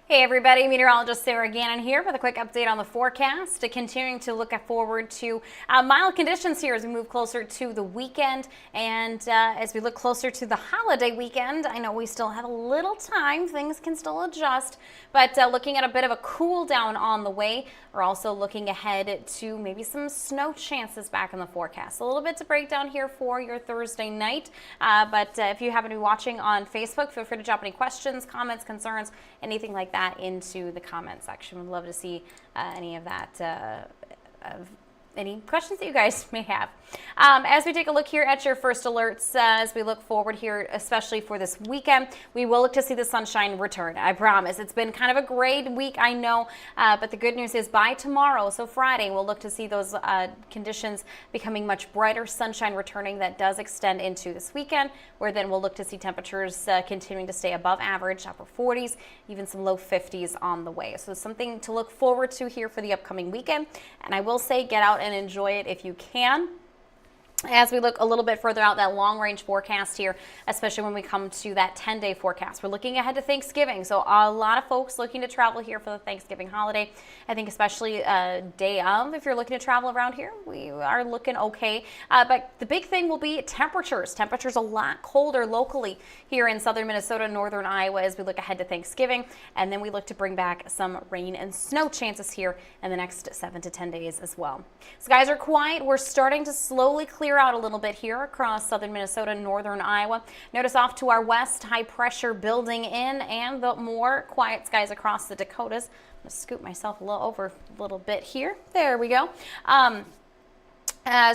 Hey everybody, meteorologist Sarah Gannon here with a quick update on the forecast. Continuing to look forward to mild conditions here as we move closer to the weekend and as we look closer to the holiday weekend. I know we still have a little time, things can still adjust, but looking at a bit of a cool down on the way. We're also looking ahead to maybe some snow chances back in the forecast. A little bit to break down here for your Thursday night, but if you happen to be watching on Facebook, feel free to drop any questions, comments, concerns, anything like that into the comment section. We'd love to see any of that, any questions that you guys may have. As we take a look here at your first alerts, as we look forward here, especially for this weekend, we will look to see the sunshine return. I promise. It's been kind of a great week, I know, but the good news is by tomorrow, so Friday, we'll look to see those conditions becoming much brighter, sunshine returning. That does extend into this weekend, where then we'll look to see temperatures continuing to stay above average, upper 40s, even some low 50s on the way. So something to look forward to here for the upcoming weekend. And I will say, get out and enjoy it if you can. As we look a little bit further out that long range forecast here, especially when we come to that 10-day forecast, we're looking ahead to Thanksgiving. So a lot of folks looking to travel here for the Thanksgiving holiday. I think especially day of, if you're looking to travel around here, we are looking okay. But the big thing will be temperatures. Temperatures a lot colder locally here in southern Minnesota, northern Iowa as we look ahead to Thanksgiving. And then we look to bring back some rain and snow chances here in the next 7 to 10 days as well. Skies are quiet. We're starting to slowly clear out a little bit here across southern Minnesota, northern Iowa. Notice off to our west, high pressure building in and the more quiet skies across the Dakotas. I'm going to scoot myself over a little bit here. There we go.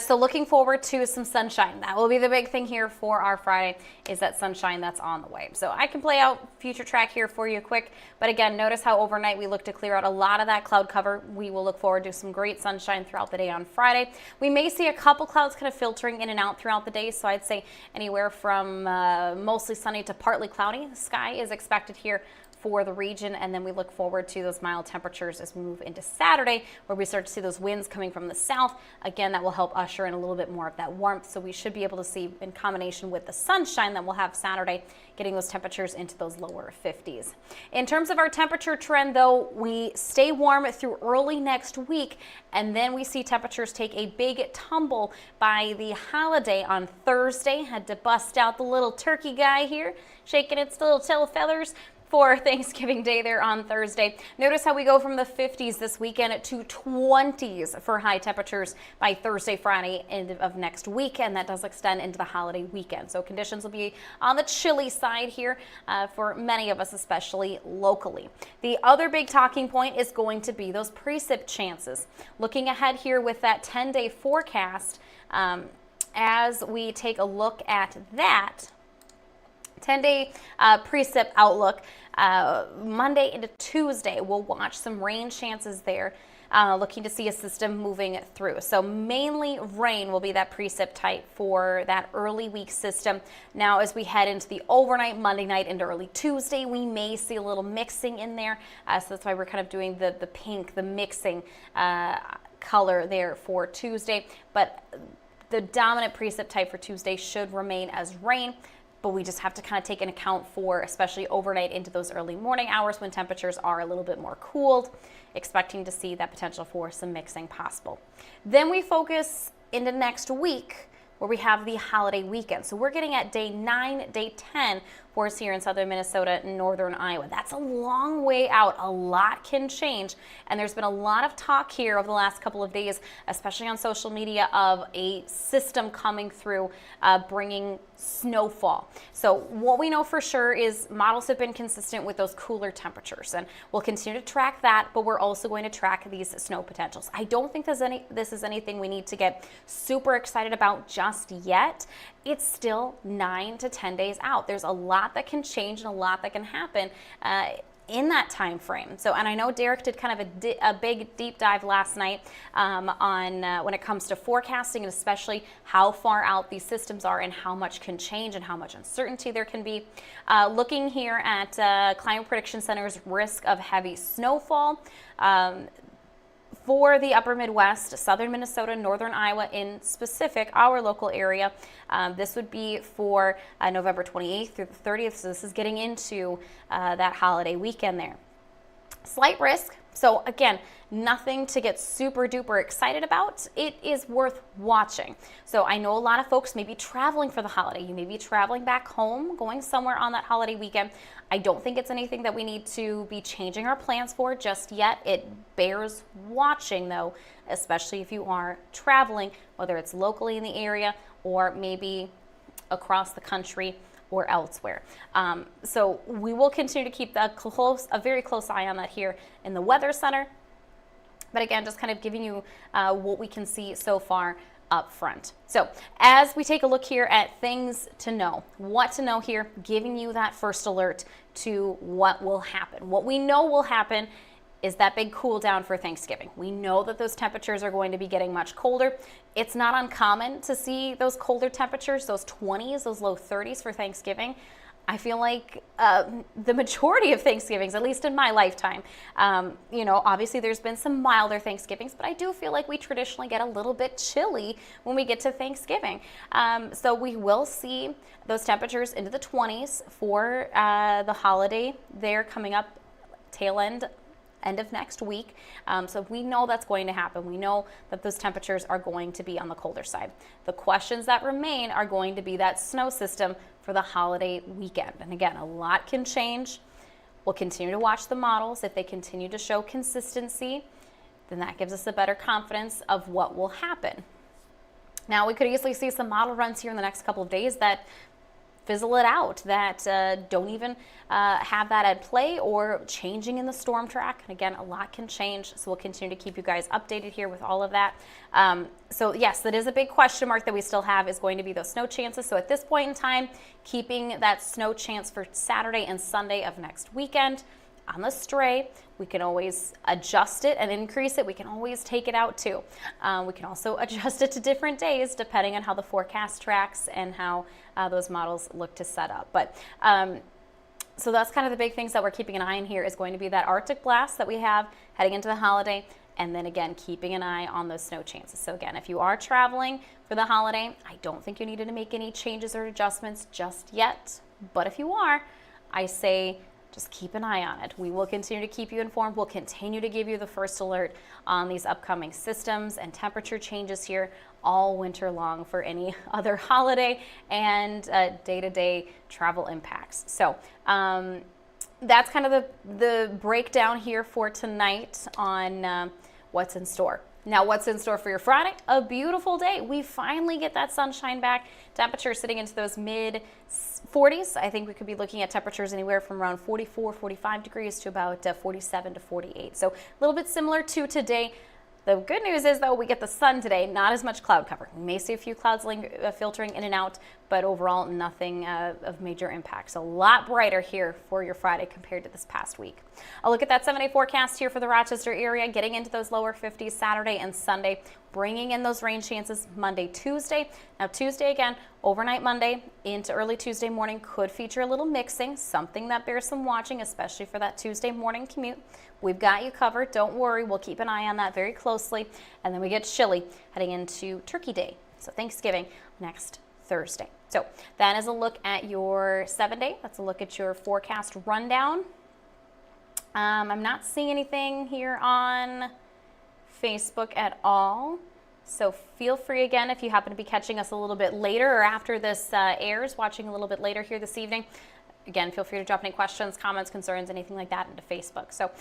So looking forward to some sunshine. That will be the big thing here for our Friday, is that sunshine that's on the way. So I can play out future track here for you quick. But again, notice how overnight we look to clear out a lot of that cloud cover. We will look forward to some great sunshine throughout the day on Friday. We may see a couple clouds kind of filtering in and out throughout the day. So I'd say anywhere from mostly sunny to partly cloudy. The sky is expected here for the region, and then we look forward to those mild temperatures as we move into Saturday, where we start to see those winds coming from the south. Again, that will help usher in a little bit more of that warmth, so we should be able to see, in combination with the sunshine that we'll have Saturday, getting those temperatures into those lower 50s. In terms of our temperature trend, though, we stay warm through early next week, and then we see temperatures take a big tumble by the holiday on Thursday. Had to bust out the little turkey guy here, shaking its little tail feathers for Thanksgiving Day there on Thursday. Notice how we go from the 50s this weekend to 20s for high temperatures by Thursday, Friday end of next week, and that does extend into the holiday weekend. So conditions will be on the chilly side here for many of us, especially locally. The other big talking point is going to be those precip chances. Looking ahead here with that 10-day forecast, as we take a look at that 10-day precip outlook, Monday into Tuesday, we'll watch some rain chances there, looking to see a system moving through. So mainly rain will be that precip type for that early week system. Now, as we head into the overnight, Monday night into early Tuesday, we may see a little mixing in there. So that's why we're kind of doing the pink, the mixing color there for Tuesday. But the dominant precip type for Tuesday should remain as rain. But we just have to kind of take into account for, especially overnight into those early morning hours when temperatures are a little bit more cooled, expecting to see that potential for some mixing possible. Then we focus into next week, where we have the holiday weekend. So we're getting at day 9, day 10 for us here in southern Minnesota and northern Iowa. That's a long way out. A lot can change. And there's been a lot of talk here over the last couple of days, especially on social media, of a system coming through bringing snowfall. So what we know for sure is models have been consistent with those cooler temperatures, and we'll continue to track that, but we're also going to track these snow potentials. I don't think this is anything we need to get super excited about just yet. It's still 9 to 10 days out. There's a lot that can change and a lot that can happen in that time frame. So, and I know Derek did kind of a big deep dive last night on when it comes to forecasting, and especially how far out these systems are and how much can change and how much uncertainty there can be. Looking here at Climate Prediction Center's risk of heavy snowfall. For the upper Midwest, southern Minnesota, northern Iowa in specific, our local area, this would be for November 28th through the 30th. So this is getting into that holiday weekend there. Slight risk. So again, nothing to get super duper excited about. It is worth watching. So I know a lot of folks may be traveling for the holiday. You may be traveling back home, going somewhere on that holiday weekend. I don't think it's anything that we need to be changing our plans for just yet. It bears watching though, especially if you are traveling, whether it's locally in the area or maybe across the country or elsewhere. So we will continue to keep a very close eye on that here in the Weather Center. But again, just kind of giving you what we can see so far up front. So as we take a look here at things to know, what to know here, giving you that first alert to what will happen. What we know will happen is that big cool down for Thanksgiving. We know that those temperatures are going to be getting much colder. It's not uncommon to see those colder temperatures, those 20s, those low 30s for Thanksgiving. I feel like the majority of Thanksgivings, at least in my lifetime, obviously there's been some milder Thanksgivings, but I do feel like we traditionally get a little bit chilly when we get to Thanksgiving. So we will see those temperatures into the 20s for the holiday there coming up tail end of next week. So we know that's going to happen. We know that those temperatures are going to be on the colder side. The questions that remain are going to be that snow system for the holiday weekend. And again, a lot can change. We'll continue to watch the models. If they continue to show consistency, then that gives us a better confidence of what will happen. Now, we could easily see some model runs here in the next couple of days that fizzle it out, that don't even have that at play or changing in the storm track. And again, a lot can change, so we'll continue to keep you guys updated here with all of that. So yes, that is a big question mark that we still have, is going to be those snow chances. So at this point in time, keeping that snow chance for Saturday and Sunday of next weekend. On the stray, we can always adjust it and increase it. We can always take it out too. We can also adjust it to different days depending on how the forecast tracks and how those models look to set up. But so that's kind of the big things that we're keeping an eye on here, is going to be that Arctic blast that we have heading into the holiday, and then again, keeping an eye on those snow chances. So again, if you are traveling for the holiday, I don't think you needed to make any changes or adjustments just yet. But if you are, I say just keep an eye on it. We will continue to keep you informed. We'll continue to give you the first alert on these upcoming systems and temperature changes here all winter long for any other holiday and day-to-day travel impacts. So that's kind of the breakdown here for tonight on what's in store. Now, what's in store for your Friday? A beautiful day. We finally get that sunshine back. Temperatures sitting into those mid 40s. I think we could be looking at temperatures anywhere from around 44, 45 degrees to about 47 to 48. So a little bit similar to today. The good news is, though, we get the sun today, not as much cloud cover. We may see a few clouds filtering in and out, but overall nothing of major impact. So a lot brighter here for your Friday compared to this past week. I'll look at that 7-day forecast here for the Rochester area, getting into those lower 50s Saturday and Sunday, bringing in those rain chances Monday, Tuesday. Now Tuesday again, overnight Monday into early Tuesday morning could feature a little mixing, something that bears some watching, especially for that Tuesday morning commute. We've got you covered. Don't worry. We'll keep an eye on that very closely. And then we get chilly heading into Turkey Day. So Thanksgiving next Thursday. So that is a look at your 7-day. That's a look at your forecast rundown. I'm not seeing anything here on Facebook at all. So feel free again, if you happen to be catching us a little bit later or after this airs, watching a little bit later here this evening. Again, feel free to drop any questions, comments, concerns, anything like that into Facebook. So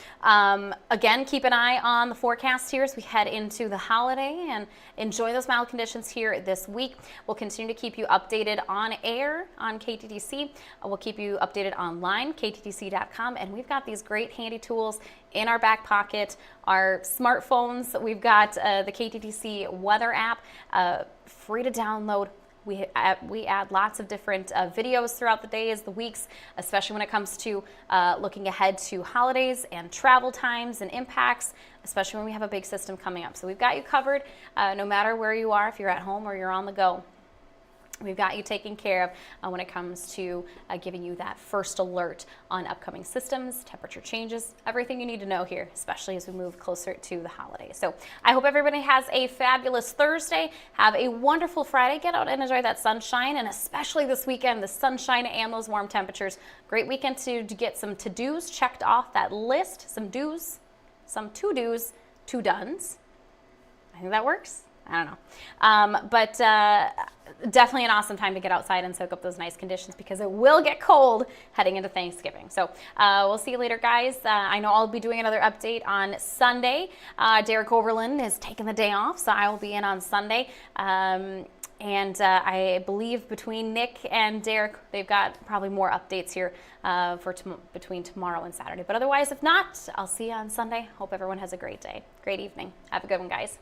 again, keep an eye on the forecast here as we head into the holiday and enjoy those mild conditions here this week. We'll continue to keep you updated on air on KTTC. We'll keep you updated online, kttc.com. And we've got these great handy tools in our back pocket, our smartphones. We've got the KTTC weather app, free to download. We add lots of different videos throughout the days, the weeks, especially when it comes to looking ahead to holidays and travel times and impacts, especially when we have a big system coming up. So we've got you covered no matter where you are, if you're at home or you're on the go. We've got you taken care of when it comes to giving you that first alert on upcoming systems, temperature changes, everything you need to know here, especially as we move closer to the holidays. So I hope everybody has a fabulous Thursday. Have a wonderful Friday. Get out and enjoy that sunshine, and especially this weekend, the sunshine and those warm temperatures. Great weekend to get some to-dos checked off that list, some do's, some to-dos, two dones. I think that works. I don't know. But definitely an awesome time to get outside and soak up those nice conditions, because it will get cold heading into Thanksgiving. So we'll see you later, guys. I know I'll be doing another update on Sunday. Derek Oberlin is taking the day off, so I will be in on Sunday. And I believe between Nick and Derek, they've got probably more updates here between tomorrow and Saturday. But otherwise, if not, I'll see you on Sunday. Hope everyone has a great day. Great evening. Have a good one, guys.